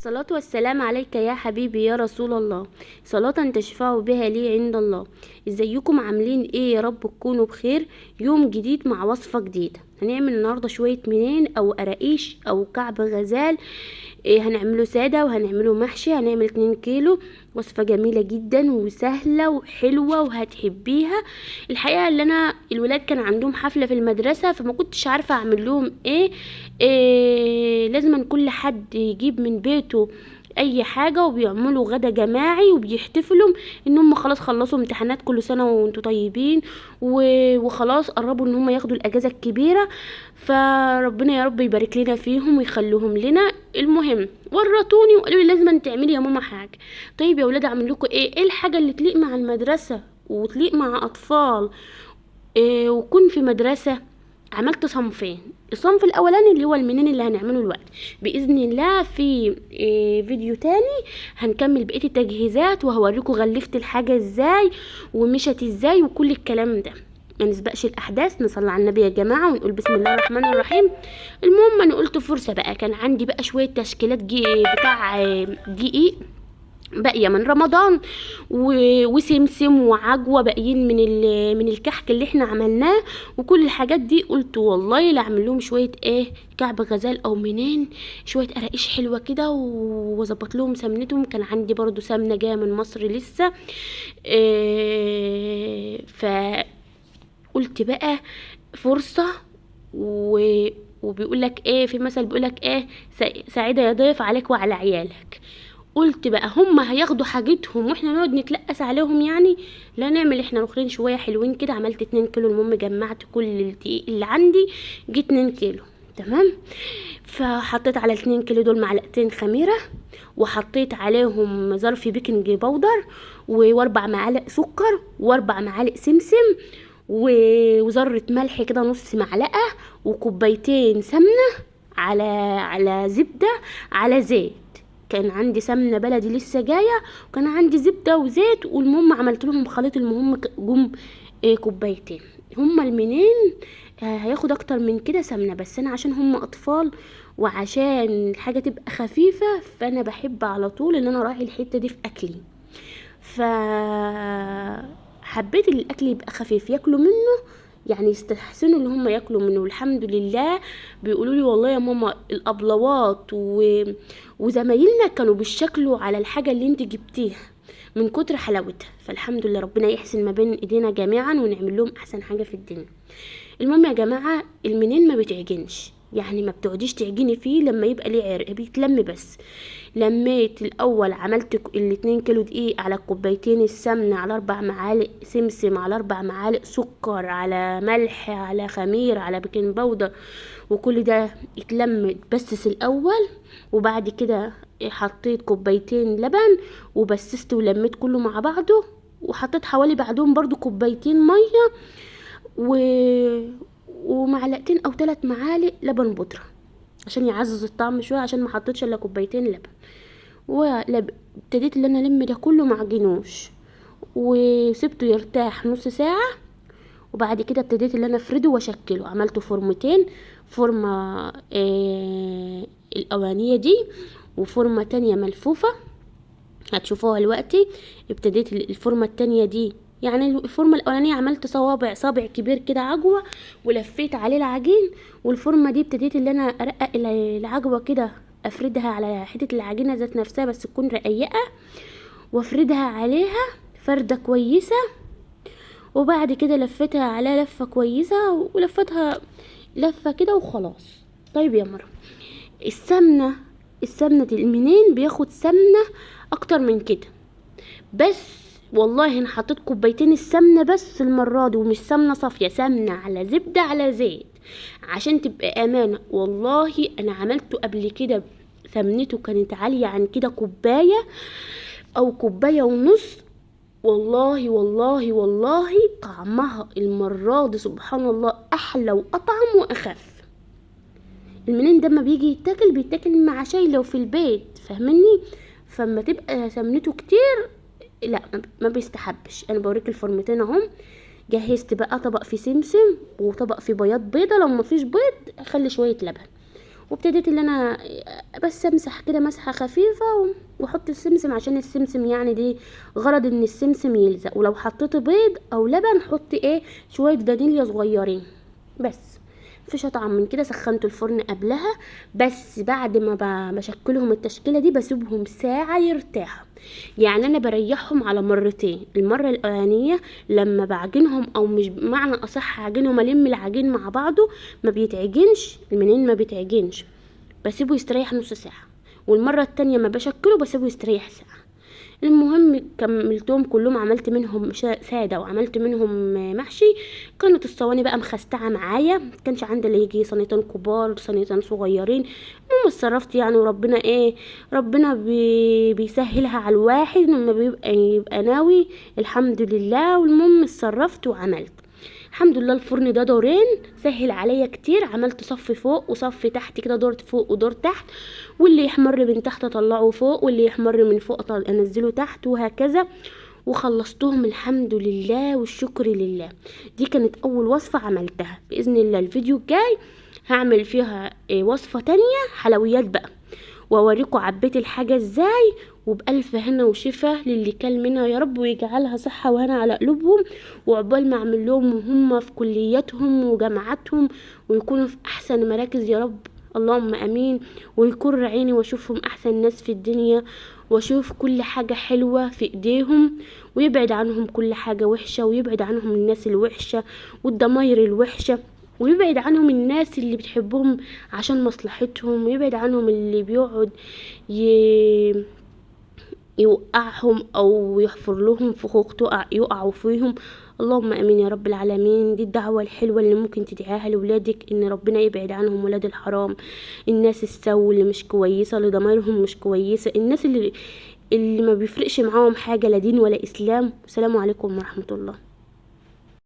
الصلاة والسلام عليك يا حبيبي يا رسول الله. صلاة تشفع بها لي عند الله. ازيكم عاملين ايه؟ يا رب تكونوا بخير. يوم جديد مع وصفة جديدة. هنعمل النهاردة شوية منين او قراقيش او كعب غزال. إيه، هنعمله سادة وهنعمله محشي. هنعمل 2 كيلو. وصفة جميلة جدا وسهلة وحلوة وهتحبيها. الحقيقة اللي انا الولاد كان عندهم حفلة في المدرسة فما كنتش عارفة اعمل لهم إيه لازم كل حد يجيب من بيته اي حاجة وبيعملوا غدا جماعي وبيحتفلوا ان هم خلاص خلصوا امتحانات. كل سنة وانتوا طيبين وخلاص قربوا ان هم ياخدوا الاجازة الكبيرة. فربنا يا رب يبارك لنا فيهم ويخلوهم لنا. المهم ورطوني وقالوا لي لازم تعملي يا ماما حاجة. طيب يا ولاد اعمل لكم ايه الحاجة اللي تليق مع المدرسة وتليق مع اطفال إيه وكون في مدرسة. عملت صنفين. الصنف الاولاني اللي هو المنين اللي هنعمله الوقت باذن الله في فيديو تاني. هنكمل بقيه التجهيزات وهوريكم غلفت الحاجه ازاي ومشت ازاي وكل الكلام ده. ما نسبقش الاحداث، نصلي على النبي يا جماعه ونقول بسم الله الرحمن الرحيم. المهم انا قلت فرصه بقى، كان عندي بقى شويه تشكيلات بتاع دقيق باقيه من رمضان وسمسم وعجوه باقيين من الكحك اللي احنا عملناه وكل الحاجات دي. قلت والله لا اعمل لهم شويه كعب غزال او منين، شويه قراقيش حلوه كده واظبط لهم سمنتهم. كان عندي برضو سمنه جايه من مصر لسه. فقلت بقى فرصه وبيقول لك في مثل بيقول لك سعيده يا ضيف عليك وعلى عيالك. قلت بقى هم هياخدوا حاجتهم واحنا نقعد نتلقس عليهم يعني. لا نعمل احنا الاخرين شويه حلوين كده. عملت 2 كيلو. المهم جمعت كل الدقيق اللي عندي جه 2 كيلو تمام. فحطيت على 2 كيلو دول معلقتين خميره وحطيت عليهم ظرف بيكنج باودر واربع معالق سكر واربع معالق سمسم وذره ملح كده نص معلقه وكوبايتين سمنه على زبده على زيت. كان عندي سمنه بلدي لسه جايه وكان عندي زبده وزيت. والمهم عملت لهم خليط. المهم جم كوبايتين. هما المنين هياخد اكتر من كده سمنه بس انا عشان هما اطفال وعشان الحاجه تبقى خفيفه فانا بحب على طول ان انا اراعي الحته دي في اكلي. ف حبيت الاكل يبقى خفيف ياكلوا منه، يعني يستحسنوا اللي هم ياكلوا منه. والحمد لله بيقولوا لي والله يا ماما الابلوات وزمايلنا كانوا بيشكلوا على الحاجه اللي انت جبتيها من كتر حلاوتها. فالحمد لله ربنا يحسن ما بين ايدينا جميعا ونعمل لهم احسن حاجه في الدنيا. المهم يا جماعه المنين ما بتعجنش، يعني ما بتقعديش تعجني فيه لما يبقى ليه عرق بيتلم بس. لميت الاول عملت 2 كيلو دقيق على كوبايتين السمنه على 4 معالق سمسم على 4 معالق سكر على ملح على خمير على بيكنج باودر وكل ده اتلم بسس الاول. وبعد كده حطيت كوبايتين لبن وبسست ولميت كله مع بعضه. وحطيت حوالي بعدهم برضو كوبايتين ميه و... ومعلقتين او 3 معالق لبن بودره عشان يعزز الطعم شويه، عشان ما حطيتش الا كوبايتين لبن. وابتديت ان انا الم ده كله معجنوش وسبته يرتاح نص ساعه. وبعد كده ابتديت ان انا افرده واشكله. عملته فورمتين، فورمه الاولانيه دي وفورمه تانية ملفوفه هتشوفوها دلوقتي. ابتديت الفورمه التانية دي، يعني الفورمه الاولانيه عملت صابع كبير كده عجوه ولفيت عليه العجين. والفورمه دي ابتديت ان انا ارقق العجوه كده افردها على حته العجينه ذات نفسها بس تكون رقيقه وافردها عليها فرده كويسه. وبعد كده لفتها عليها لفه كويسه ولفتها لفه كده وخلاص. طيب يا مرة السمنه المنين بياخد سمنه اكتر من كده بس. والله انا حطيت كوبايتين السمنه بس المره دي ومش سمنه صافيه، سمنه على زبده على زيت عشان تبقى امانه. والله انا عملته قبل كده سمنته كانت عاليه عن كده كوبايه او كوبايه ونص. والله والله والله طعمها المره دي سبحان الله احلى واطعم واخف. المنين ده ما بيجي يتاكل بيتاكل مع شاي لو في البيت فاهمني. فما تبقى سمنته كتير لا ما بيستحبش. انا بوريك الفورمتين اهم. جهزت بقى طبق فيه سمسم وطبق فيه بياض بيضه، لو ما فيش بيض خلي شويه لبن وابتديت ان انا بس امسح كده مسحه خفيفه واحط السمسم، عشان السمسم يعني دي غرض ان السمسم يلزق. ولو حطيت بيض او لبن حط شويه فانيليا صغيرين بس. مفيش اطعم من كده. سخنت الفرن قبلها، بس بعد ما بشكلهم التشكيله دي بسيبهم ساعه يرتاحوا. يعني انا بريحهم على مرتين. المره الاولانيه لما بعجنهم، او مش بمعنى اصح عجنهم، الم العجين مع بعضه ما بيتعجنش، المنين ما بيتعجنش، بسيبه يستريح نص ساعه. والمره التانية ما بشكله بسيبه يستريح ساعه. المهم كملتهم كلهم، عملت منهم ساده وعملت منهم محشي. كانت الصواني بقى مخستعه معايا، كانش عندي اللي يجي صينيتين كبار صينيتين صغيرين. المهم اتصرفت يعني، وربنا ربنا بيسهلها على الواحد لما يبقى ناوي. الحمد لله. والمهم اتصرفت وعملت الحمد لله. الفرن ده دورين سهل عليا كتير. عملت صف فوق وصف تحت كده، دور فوق ودور تحت، واللي يحمر من تحت اطلعه فوق، واللي يحمر من فوق انزله تحت، وهكذا. وخلصتهم الحمد لله والشكر لله. دي كانت اول وصفة عملتها. باذن الله الفيديو الجاي هعمل فيها وصفة تانية حلويات بقى، واوريكم عبيت الحاجة ازاي. وبألف هنا وشفا للي كل منها يا رب، ويجعلها صحة وهنا على قلوبهم، وعقبال ما اعمل لهم هم في كلياتهم وجامعاتهم، ويكونوا في احسن مراكز يا رب. اللهم امين. ويكون عيني واشوفهم احسن ناس في الدنيا، واشوف كل حاجة حلوة في ايديهم، ويبعد عنهم كل حاجة وحشة، ويبعد عنهم الناس الوحشة والضماير الوحشة، ويبعد عنهم الناس اللي بتحبهم عشان مصلحتهم، ويبعد عنهم اللي بيقعد يوقعهم او يحفر لهم فخوخ يقعوا فيهم. اللهم امين يا رب العالمين. دي الدعوة الحلوة اللي ممكن تدعيها لولادك، ان ربنا يبعد عنهم ولاد الحرام، الناس السوء اللي مش كويسة، اللي ضميرهم مش كويسة، الناس اللي ما بيفرقش معاهم حاجة لا دين ولا اسلام. والسلام عليكم ورحمة الله.